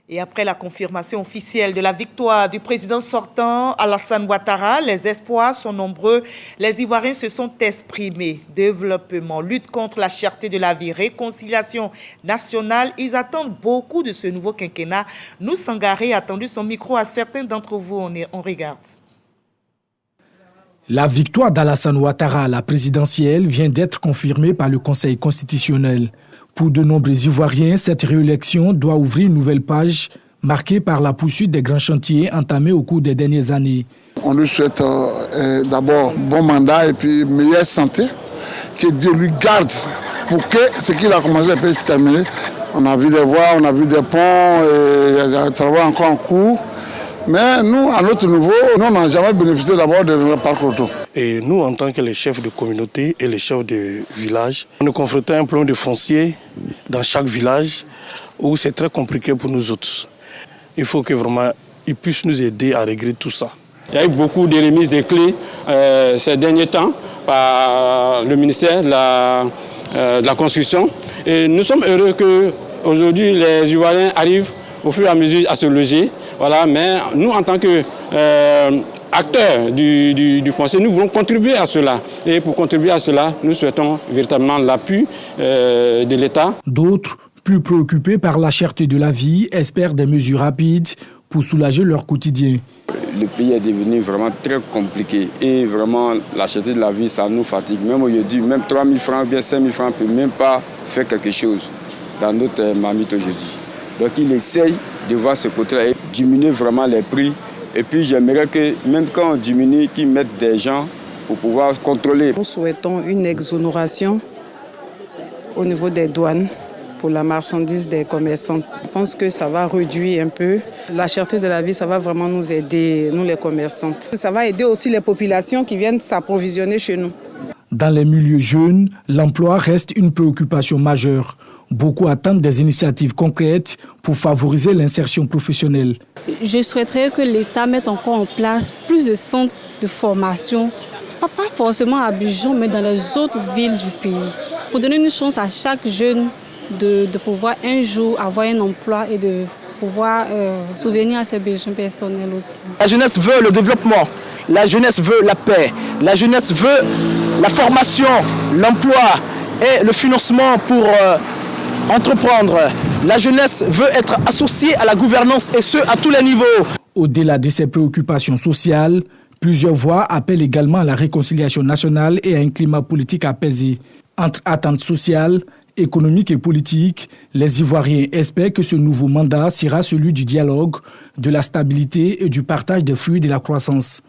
Et après la confirmation officielle de la victoire du président sortant Alassane Ouattara, les espoirs sont nombreux. Les Ivoiriens se sont exprimés. Développement, lutte contre la cherté de la vie, réconciliation nationale. Ils attendent beaucoup de ce nouveau quinquennat. Nous, Sangaré, a tendu son micro à certains d'entre vous. On regarde. La victoire d'Alassane Ouattara à la présidentielle vient d'être confirmée par le Conseil constitutionnel. Pour de nombreux Ivoiriens, cette réélection doit ouvrir une nouvelle page marquée par la poursuite des grands chantiers entamés au cours des dernières années. On lui souhaite d'abord bon mandat et puis meilleure santé, que Dieu lui garde pour que ce qu'il a commencé puisse terminer. On a vu des voies, on a vu des ponts, il y a des travaux encore en cours. Mais nous, à notre niveau, nous n'avons jamais bénéficié d'abord de notre parcours auto. Et nous, en tant que les chefs de communauté et les chefs de village, on est confrontés à un problème de foncier dans chaque village où c'est très compliqué pour nous autres. Il faut que vraiment ils puissent nous aider à régler tout ça. Il y a eu beaucoup de remises de clés ces derniers temps par le ministère de la Construction. Et nous sommes heureux qu'aujourd'hui les Ivoiriens arrivent au fur et à mesure à se loger. Voilà, mais nous, en tant qu'acteurs du foncier, nous voulons contribuer à cela. Et pour contribuer à cela, nous souhaitons véritablement l'appui de l'État. D'autres, plus préoccupés par la cherté de la vie, espèrent des mesures rapides pour soulager leur quotidien. Le pays est devenu vraiment très compliqué et vraiment la cherté de la vie, ça nous fatigue. Même aujourd'hui, même 3 000 francs ou bien 5 000 francs ne peuvent même pas faire quelque chose dans notre marmite aujourd'hui. Donc il essaye de voir ce côté-là et diminuer vraiment les prix. Et puis j'aimerais que même quand on diminue, qu'ils mettent des gens pour pouvoir contrôler. Nous souhaitons une exonération au niveau des douanes pour la marchandise des commerçants. Je pense que ça va réduire un peu la cherté de la vie, ça va vraiment nous aider, nous les commerçantes. Ça va aider aussi les populations qui viennent s'approvisionner chez nous. Dans les milieux jeunes, l'emploi reste une préoccupation majeure. Beaucoup attendent des initiatives concrètes pour favoriser l'insertion professionnelle. Je souhaiterais que l'État mette encore en place plus de centres de formation, pas forcément à Abidjan, mais dans les autres villes du pays, pour donner une chance à chaque jeune de pouvoir un jour avoir un emploi et de pouvoir souvenir à ses besoins personnels aussi. La jeunesse veut le développement, la jeunesse veut la paix, la jeunesse veut la formation, l'emploi et le financement pour entreprendre. La jeunesse veut être associée à la gouvernance et ce, à tous les niveaux. Au-delà de ces préoccupations sociales, plusieurs voix appellent également à la réconciliation nationale et à un climat politique apaisé. Entre attentes sociales, économiques et politiques, les Ivoiriens espèrent que ce nouveau mandat sera celui du dialogue, de la stabilité et du partage des fruits de la croissance.